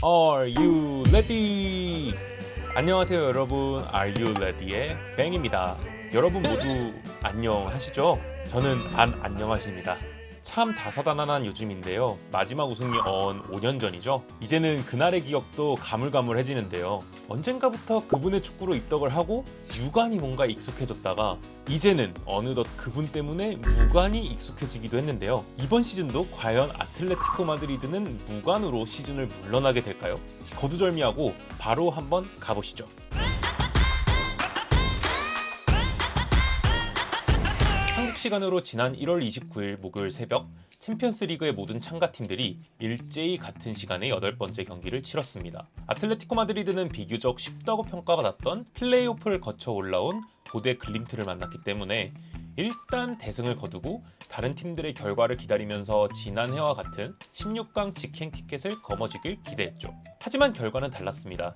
Are you ready? 안녕하세요 여러분, Are you ready의 뱅입니다. 여러분 모두 안녕하시죠? 저는 안녕하십니다. 참 다사다난한 요즘인데요. 마지막 우승이 5년 전이죠. 이제는 그날의 기억도 가물가물해지는데요. 언젠가부터 그분의 축구로 입덕을 하고 유관이 뭔가 익숙해졌다가 이제는 어느덧 그분 때문에 무관이 익숙해지기도 했는데요. 이번 시즌도 과연 아틀레티코 마드리드는 무관으로 시즌을 물러나게 될까요? 거두절미하고 바로 한번 가보시죠. 한국 시간으로 지난 1월 29일 목요일 새벽 챔피언스 리그의 모든 참가팀들이 일제히 같은 시간에 8번째 경기를 치렀습니다. 아틀레티코 마드리드는 비교적 쉽다고 평가받았던 플레이오프를 거쳐 올라온 보데 글림트를 만났기 때문에 일단 대승을 거두고 다른 팀들의 결과를 기다리면서 지난해와 같은 16강 직행 티켓을 거머쥐길 기대했죠. 하지만 결과는 달랐습니다.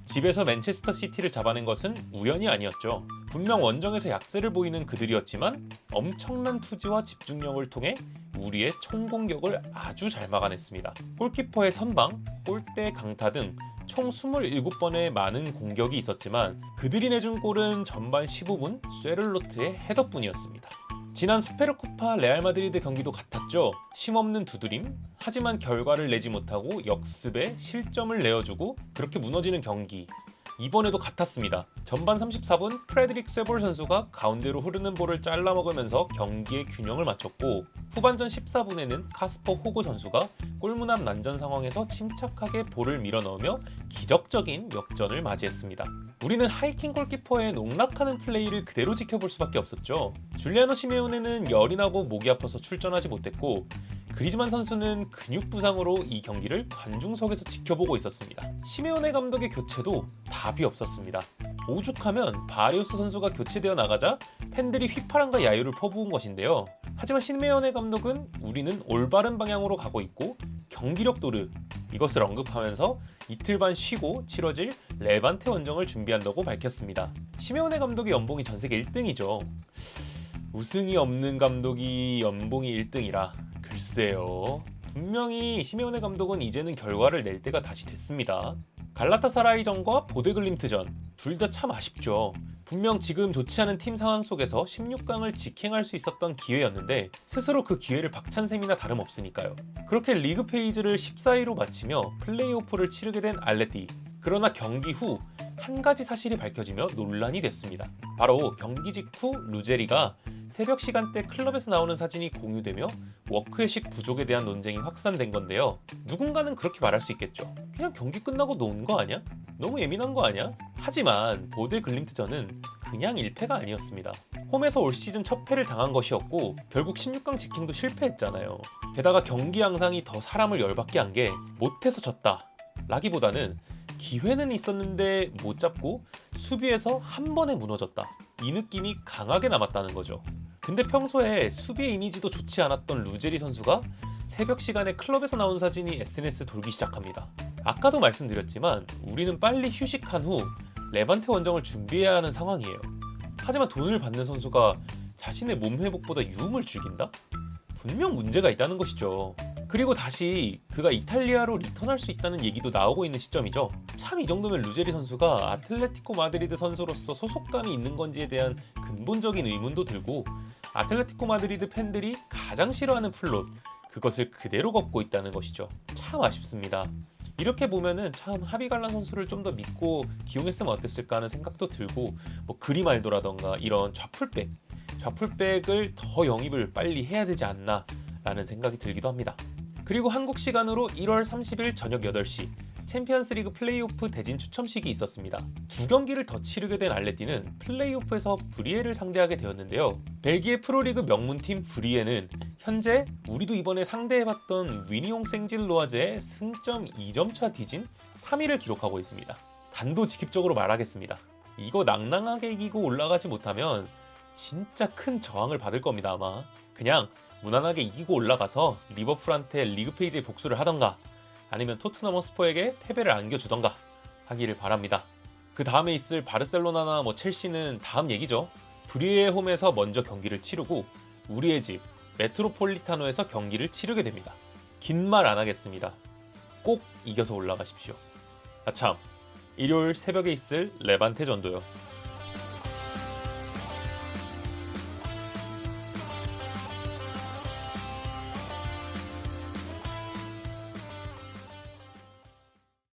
집에서 맨체스터 시티를 잡아낸 것은 우연이 아니었죠. 분명 원정에서 약세를 보이는 그들이었지만 엄청난 투지와 집중력을 통해 우리의 총공격을 아주 잘 막아냈습니다. 골키퍼의 선방, 골대 강타 등 총 27번의 많은 공격이 있었지만 그들이 내준 골은 전반 15분 쇠를로트의 헤더뿐이었습니다. 지난 수페르코파 레알 마드리드 경기도 같았죠. 힘없는 두드림, 하지만 결과를 내지 못하고 역습에 실점을 내어주고 그렇게 무너지는 경기. 이번에도 같았습니다. 전반 34분 프레드릭 쇠볼 선수가 가운데로 흐르는 볼을 잘라 먹으면서 경기의 균형을 맞췄고 후반전 14분에는 카스퍼 호그 선수가 골문 앞 난전 상황에서 침착하게 볼을 밀어넣으며 기적적인 역전을 맞이했습니다. 우리는 하이킹 골키퍼의 농락하는 플레이를 그대로 지켜볼 수밖에 없었죠. 줄리아노 시메오네는 열이 나고 목이 아파서 출전하지 못했고 그리즈만 선수는 근육 부상으로 이 경기를 관중석에서 지켜보고 있었습니다. 시메오네 감독의 교체도 답이 없었습니다. 오죽하면 바리오스 선수가 교체되어 나가자 팬들이 휘파람과 야유를 퍼부은 것인데요. 하지만 시메오네 감독은 우리는 올바른 방향으로 가고 있고 경기력 도르 이것을 언급하면서 이틀 반 쉬고 치러질 레반테 원정을 준비한다고 밝혔습니다. 시메오네 감독의 연봉이 전세계 1등이죠. 우승이 없는 감독이 연봉이 1등이라 글쎄요. 분명히 시메오네 감독은 이제는 결과를 낼 때가 다시 됐습니다. 갈라타사라이전과 보데글림트전 둘 다 참 아쉽죠. 분명 지금 좋지 않은 팀 상황 속에서 16강을 직행할 수 있었던 기회였는데 스스로 그 기회를 박찬 셈이나 다름없으니까요. 그렇게 리그 페이지를 14위로 마치며 플레이오프를 치르게 된 알레티. 그러나 경기 후 한 가지 사실이 밝혀지며 논란이 됐습니다. 바로 경기 직후 루제리가 새벽 시간대 클럽에서 나오는 사진이 공유되며 워크의식 부족에 대한 논쟁이 확산된 건데요. 누군가는 그렇게 말할 수 있겠죠. 그냥 경기 끝나고 노는 거 아니야? 너무 예민한 거 아니야? 하지만 보데 글림트전은 그냥 1패가 아니었습니다. 홈에서 올 시즌 첫 패를 당한 것이었고 결국 16강 직행도 실패했잖아요. 게다가 경기 양상이 더 사람을 열받게 한 게 못해서 졌다 라기보다는 기회는 있었는데 못 잡고 수비에서 한 번에 무너졌다. 이 느낌이 강하게 남았다는 거죠. 근데 평소에 수비의 이미지도 좋지 않았던 루제리 선수가 새벽 시간에 클럽에서 나온 사진이 SNS 돌기 시작합니다. 아까도 말씀드렸지만 우리는 빨리 휴식한 후 레반테 원정을 준비해야 하는 상황이에요. 하지만 돈을 받는 선수가 자신의 몸 회복보다 유흥을 즐긴다? 분명 문제가 있다는 것이죠. 그리고 다시 그가 이탈리아로 리턴할 수 있다는 얘기도 나오고 있는 시점이죠. 참 이 정도면 루제리 선수가 아틀레티코 마드리드 선수로서 소속감이 있는 건지에 대한 근본적인 의문도 들고 아틀레티코 마드리드 팬들이 가장 싫어하는 플롯 그것을 그대로 걷고 있다는 것이죠. 참 아쉽습니다. 이렇게 보면은 참 하비갈란 선수를 좀 더 믿고 기용했으면 어땠을까 하는 생각도 들고 뭐 그리말도라던가 이런 좌풀백을 더 영입을 빨리 해야 되지 않나 라는 생각이 들기도 합니다. 그리고 한국 시간으로 1월 30일 저녁 8시 챔피언스리그 플레이오프 대진 추첨식이 있었습니다. 두 경기를 더 치르게 된 알레티는 플레이오프에서 브리에를 상대하게 되었는데요. 벨기에 프로리그 명문팀 브리에는 현재 우리도 이번에 상대해봤던 위니옹 생질로아제의 승점 2점차 뒤진 3위를 기록하고 있습니다. 단도직입적으로 말하겠습니다. 이거 낭낭하게 이기고 올라가지 못하면 진짜 큰 저항을 받을 겁니다. 아마 그냥 무난하게 이기고 올라가서 리버풀한테 리그 페이지에 복수를 하던가 아니면 토트넘 허스퍼에게 패배를 안겨주던가 하기를 바랍니다. 그 다음에 있을 바르셀로나나 첼시는 다음 얘기죠. 브리에 홈에서 먼저 경기를 치르고 우리의 집 메트로폴리타노에서 경기를 치르게 됩니다. 긴 말 안 하겠습니다. 꼭 이겨서 올라가십시오. 아참, 일요일 새벽에 있을 레반테 전도요.